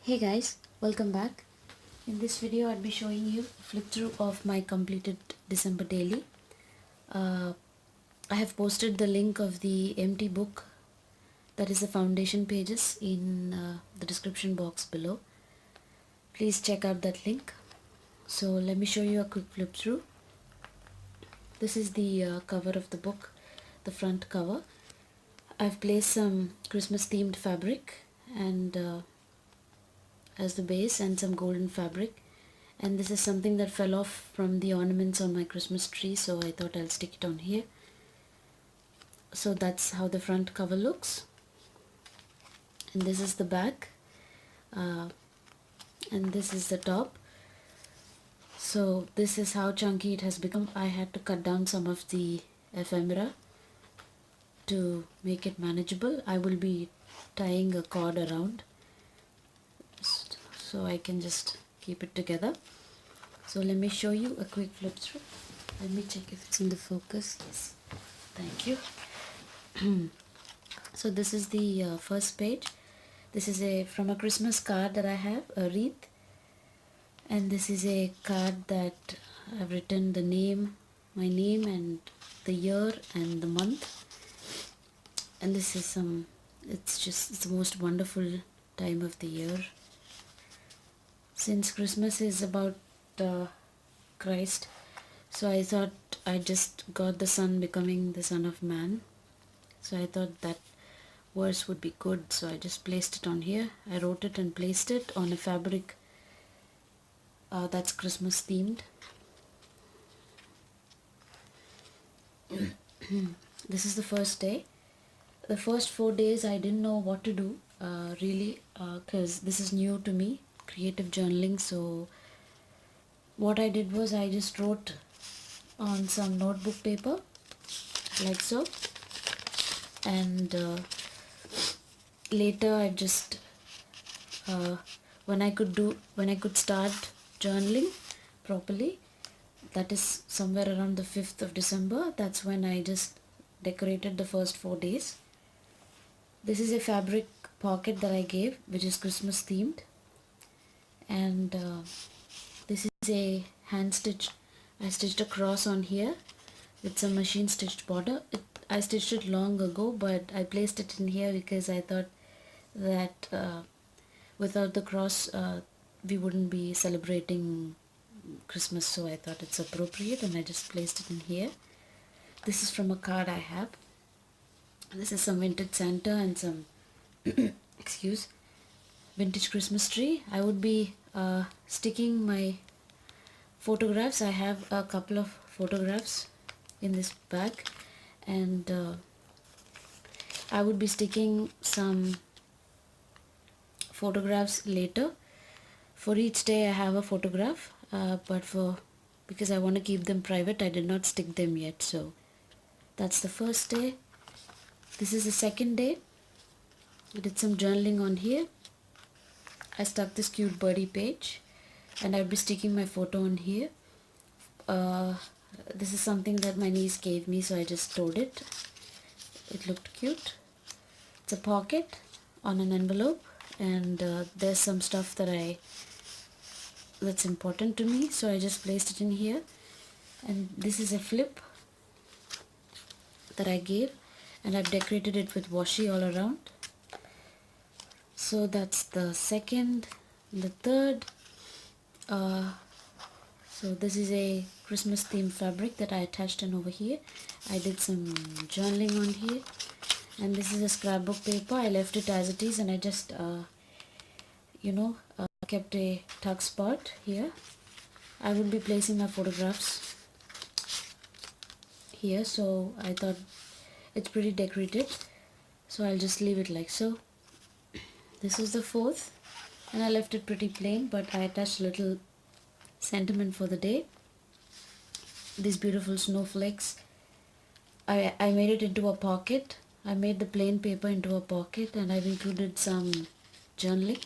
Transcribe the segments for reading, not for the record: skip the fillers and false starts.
Hey guys, welcome back. In this video I'll be showing you a flip through of my completed December daily. Uh, I have posted the link of the empty book, that is the foundation pages, in the description box below. Please check out that link. So let me show you a quick flip through. This is the cover of the book, the front cover. I've placed some Christmas themed fabric and as the base and some golden fabric, and this is something that fell off from the ornaments on my Christmas tree, so I thought I'll stick it on here. So that's how the front cover looks, and this is the back, and this is the top. So this is how chunky it has become. I had to cut down some of the ephemera to make it manageable. I will be tying a cord around so I can just keep it together. So let me show you a quick flip through. Let me check if it's in the focus. Yes, thank you. So this is the first page. This is from a Christmas card that I have, a wreath, and this is a card that I've written the name, my name, and the year and the month. And this is it's the most wonderful time of the year. Since Christmas is about Christ, so I thought I just got the Son becoming the Son of Man. So I thought that verse would be good, so I just placed it on here. I wrote it and placed it on a fabric that's Christmas themed. This is the first day. The first 4 days I didn't know what to do really, because this is new to me, creative journaling. So what I did was I just wrote on some notebook paper like so, and later I just when I could start journaling properly, that is somewhere around the 5th of December, that's when I just decorated the first 4 days. This is a fabric pocket that I gave, which is Christmas themed, and this is a hand stitch. I stitched a cross on here with some machine stitched border. I stitched it long ago, but I placed it in here because I thought that without the cross we wouldn't be celebrating Christmas, so I thought it's appropriate and I just placed it in here. This is from a card I have. This is some vintage Santa and some vintage Christmas tree. I would be sticking my photographs. I have a couple of photographs in this bag, and I would be sticking some photographs later. For each day I have a photograph, but because I want to keep them private, I did not stick them yet. So that's the first day. This is the second day. I did some journaling on here. I stuck this cute birdie page, and I'll be sticking my photo on here. This is something that my niece gave me, so I just stored it. It looked cute. It's a pocket on an envelope, and there's some stuff that's important to me, so I just placed it in here. And this is a flip that I gave, and I've decorated it with washi all around. So that's the second. The third, so this is a Christmas themed fabric that I attached in over here. I did some journaling on here, and this is a scrapbook paper. I left it as it is, and I just kept a tuck spot here. I will be placing my photographs here, so I thought it's pretty decorated, so I'll just leave it like so. This is the fourth, and I left it pretty plain, but I attached a little sentiment for the day. These beautiful snowflakes, I made it into a pocket. I made the plain paper into a pocket, and I've included some journaling.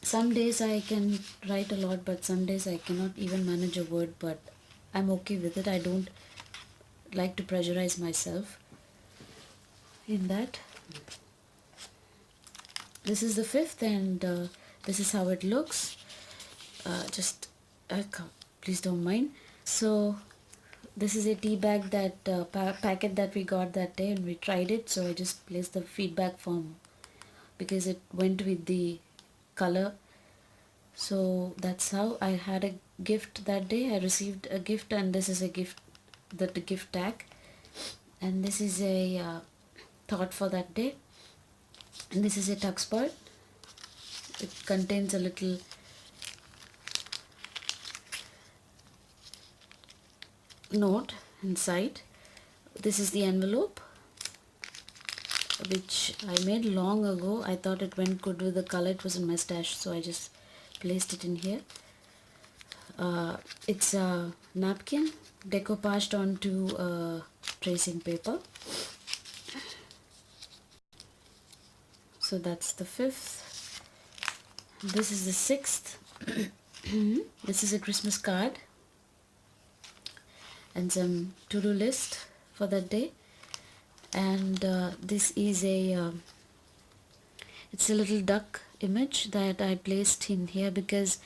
Some days I can write a lot, but some days I cannot even manage a word, but I'm okay with it. I don't like to pressurize myself in that. this is the 5th, and this is how it looks. Please don't mind. So this is a tea bag that packet that we got that day, and we tried it, so I just placed the feedback form because it went with the color. So that's how I had a gift that day. I received a gift, and this is a gift, the gift tag, and this is a thought for that day, and this is a tuck spot. It contains a little note inside. This is the envelope, which I made long ago. I thought it went good with the color. It was in my stash, so I just placed it in here. It's a napkin decoupaged onto tracing paper. So that's the 5th. This is the 6th. This is a Christmas card and some to-do list for that day. And this is it's a little duck image that I placed in here because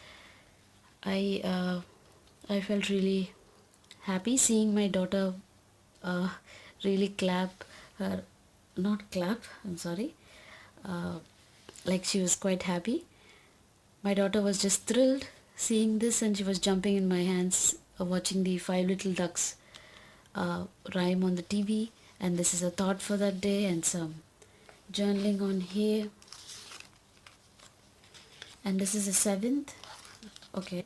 I felt really happy seeing my daughter really like she was quite happy. My daughter was just thrilled seeing this, and she was jumping in my hands watching the 5 little ducks rhyme on the TV. And this is a thought for that day, and some journaling on here. And this is the 7th. Okay,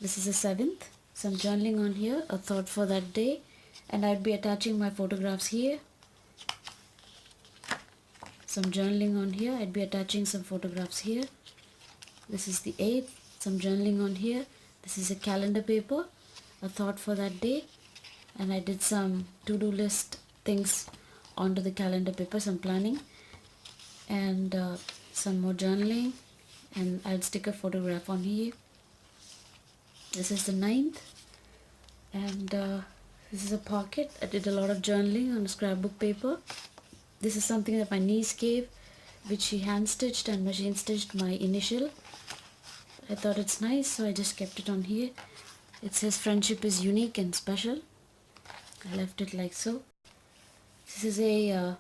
this is the 7th. Some journaling on here, a thought for that day, and I'd be attaching my photographs here. Some journaling on here, I'd be attaching some photographs here. This is the 8th. Some journaling on here. This is a calendar paper, a thought for that day, and I did some to-do list things onto the calendar paper, some planning, and some more journaling, and I'll stick a photograph on here. This is the 9th, and this is a pocket. I did a lot of journaling on scrapbook paper. This is something that my niece gave, which she hand stitched and machine stitched my initial. I thought it's nice, so I just kept it on here. It says friendship is unique and special. I left it like so. This is a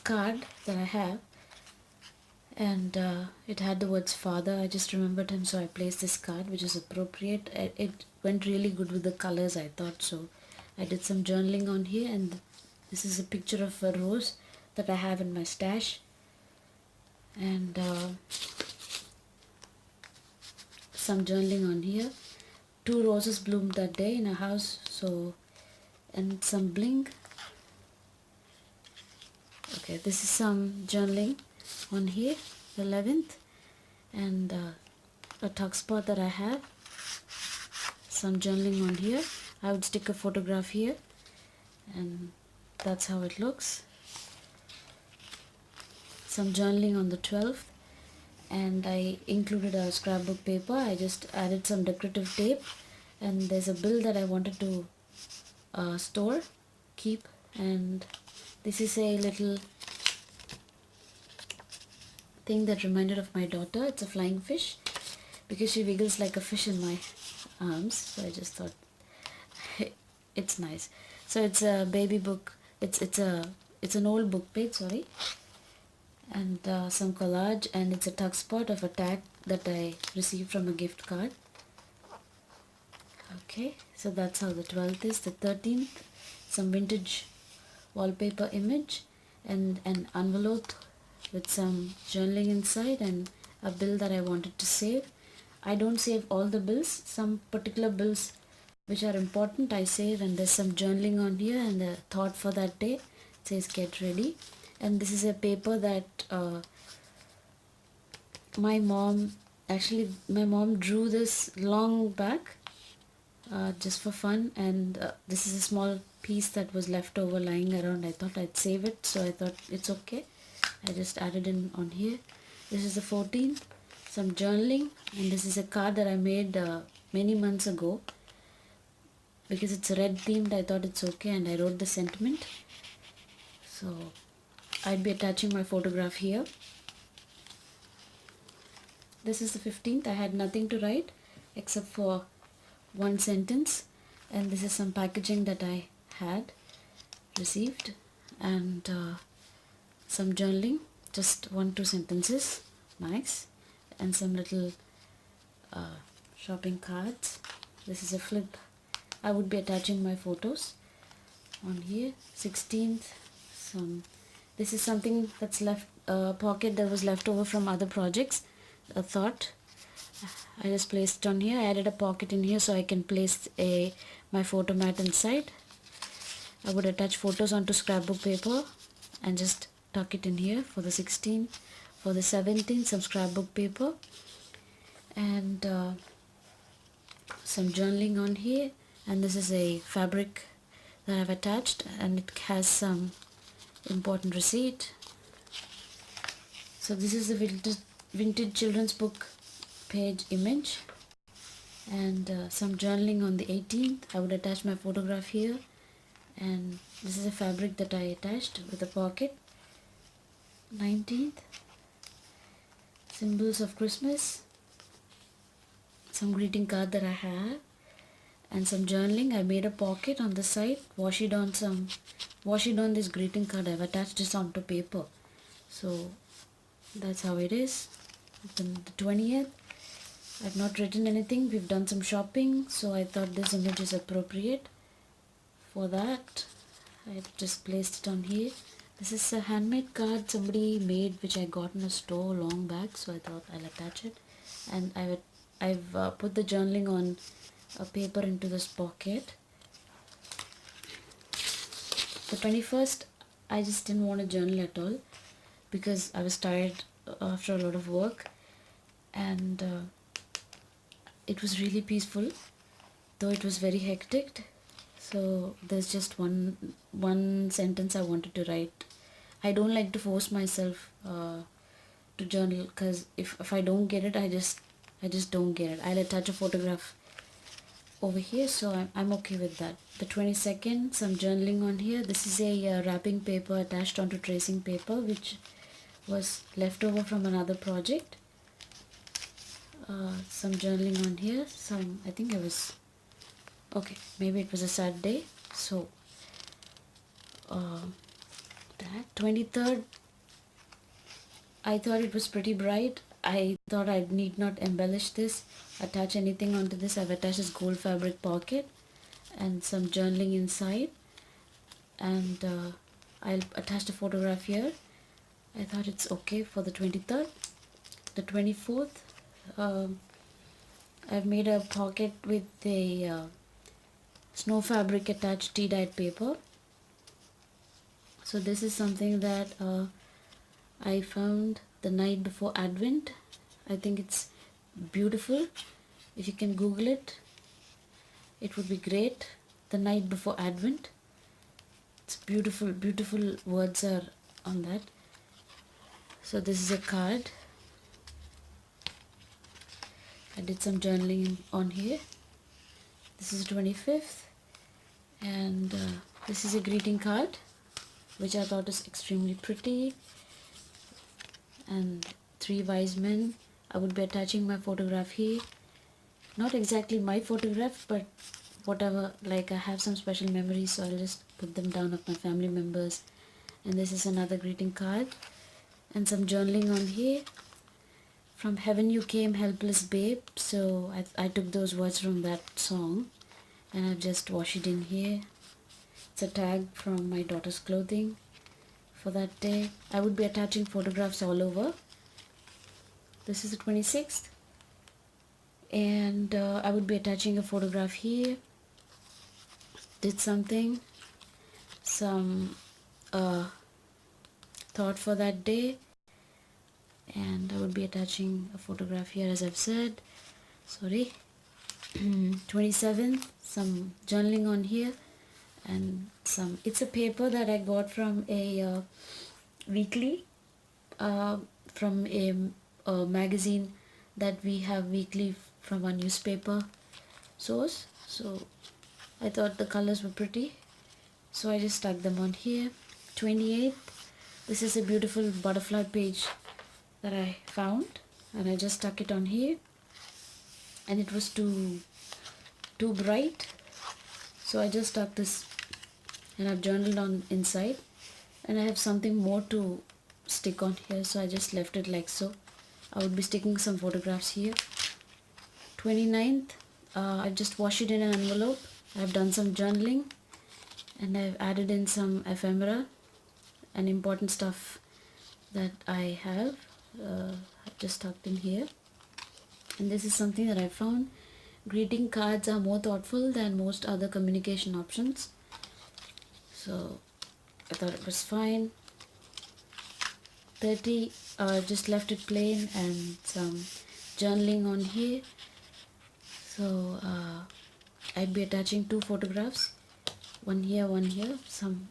card that I have, and it had the words father. I just remembered him, so I placed this card, which is appropriate. It went really good with the colors, I thought, so I did some journaling on here. And this is a picture of a rose that I have in my stash, and some journaling on here. 2 roses bloomed that day in a house, so, and some bling. Okay, this is some journaling on here, the 11th, and a tuck spot that I have. Some journaling on here. I would stick a photograph here, and that's how it looks. Some journaling on the 12th, and I included a scrapbook paper. I just added some decorative tape, and there's a bill that I wanted to keep, and this is a little thing that reminded of my daughter. It's a flying fish because she wiggles like a fish in my arms, so I just thought it's nice. So it's a baby book. It's an old book page, sorry, and some collage, and it's a tuck spot of a tag that I received from a gift card. Okay, so that's how the 12th is. The 13th, some vintage wallpaper image, and an envelope with some journaling inside, and a bill that I wanted to save. I don't save all the bills. Some particular bills which are important I save, and there's some journaling on here, and the thought for that day. It says get ready. And this is a paper that my mom drew this long back just for fun, and this is a small piece that was left over lying around. I thought I'd save it, so I thought it's okay. I just added in on here. This is the 14th, some journaling, and this is a card that I made many months ago. Because it's red themed, I thought it's okay, and I wrote the sentiment. So I'd be attaching my photograph here. This is the 15th. I had nothing to write except for one sentence, and this is some packaging that I had received, and some journaling, just 1-2 sentences, nice, and some little shopping cards. This is a flip. I would be attaching my photos on here. 16th, this is something that's left, pocket that was left over from other projects, a thought. I just placed it on here. I added a pocket in here so I can place my photo mat inside. I would attach photos onto scrapbook paper and just tuck it in here for the 16th. For the 17th, some scrapbook paper and some journaling on here. And this is a fabric that I've attached, and it has some important receipt. So this is the vintage children's book page image, and some journaling on the 18th. I would attach my photograph here, and this is a fabric that I attached with a pocket. 19th, symbols of Christmas, some greeting card that I have, and some journaling. I made a pocket on the side, wash it on this greeting card. I've attached this onto paper, so that's how it is. Then the 20th, I've not written anything. We've done some shopping, so I thought this image is appropriate for that. I just placed it on here. This is a handmade card somebody made, which I got in a store long back, so I thought I'll attach it. And I've put the journaling on a paper into this pocket. The 21st, I just didn't want to journal at all because I was tired after a lot of work, and it was really peaceful, though it was very hectic. So there's just one sentence I wanted to write. I don't like to force myself to journal, because if I don't get it, I just don't get it. I'll attach a photograph over here, so I'm okay with that. The 22nd, some journaling on here. This is a wrapping paper attached onto tracing paper, which was left over from another project. Some journaling on here. I think it was, okay, maybe it was a Saturday. So that 23rd, I thought it was pretty bright. I thought I need not embellish this, attach anything onto this. I've attached this gold fabric pocket and some journaling inside, and I'll attach the photograph here. I thought it's okay for the 23rd. The 24th, I've made a pocket with a snow fabric attached tea-dyed paper. So this is something that I found the night before Advent. I think it's beautiful. If you can Google it, it would be great. The night before Advent. It's beautiful, beautiful words are on that. So this is a card. I did some journaling on here. This is the 25th, and this is a greeting card, which I thought is extremely pretty. And 3 wise men. I would be attaching my photograph here. Not exactly my photograph, but whatever, like I have some special memories, so I'll just put them down of my family members. And this is another greeting card, and some journaling on here. From heaven you came, helpless babe. So I took those words from that song, and I've just washed it in here. It's a tag from my daughter's clothing for that day. I would be attaching photographs all over. This is the 26th, and I would be attaching a photograph here. Did something, some thought for that day, and I would be attaching a photograph here, as I've said. Sorry. 27th, some journaling on here, and it's a paper that I got from a weekly, from a magazine that we have weekly from our newspaper source. So I thought the colors were pretty, so I just stuck them on here. 28th, This is a beautiful butterfly page that I found, and I just stuck it on here, and it was too bright, so I just stuck this, and I've journaled on inside, and I have something more to stick on here, so I just left it like so. I would be sticking some photographs here. 29th, I just washed it in an envelope. I've done some journaling, and I've added in some ephemera and important stuff that I have just tucked in here. And this is something that I found. Greeting cards are more thoughtful than most other communication options, so I thought it was fine. 30, just left it plain and some journaling on here. So I'd be attaching 2 photographs, one here, some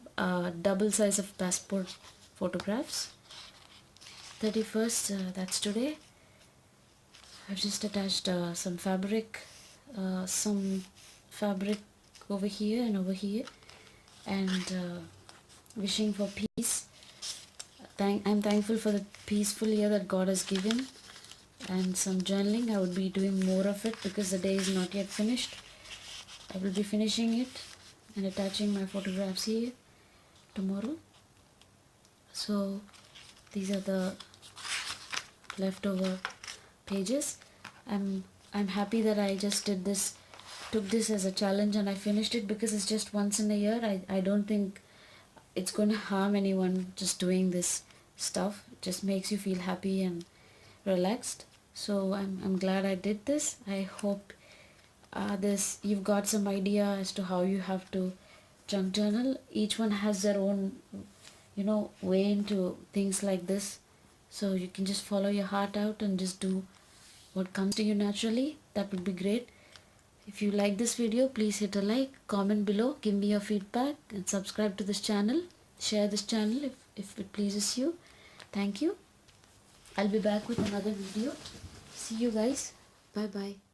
double size of passport photographs. 31st, that's today. I've just attached some fabric over here and over here, and wishing for peace. I'm thankful for the peaceful year that God has given, and some journaling. I would be doing more of it because the day is not yet finished. I will be finishing it and attaching my photographs here tomorrow. So these are the leftover pages. I'm happy that I just took this as a challenge, and I finished it because it's just once in a year. I don't think it's going to harm anyone just doing this stuff. It just makes you feel happy and relaxed. So I'm glad I did this. I hope you've got some idea as to how you have to junk journal. Each one has their own way into things like this, so you can just follow your heart out and just do what comes to you naturally. That would be great. If you like this video, please hit a like, comment below, give me your feedback, and subscribe to this channel. Share this channel if it pleases you. Thank you. I'll be back with another video. See you guys. Bye bye.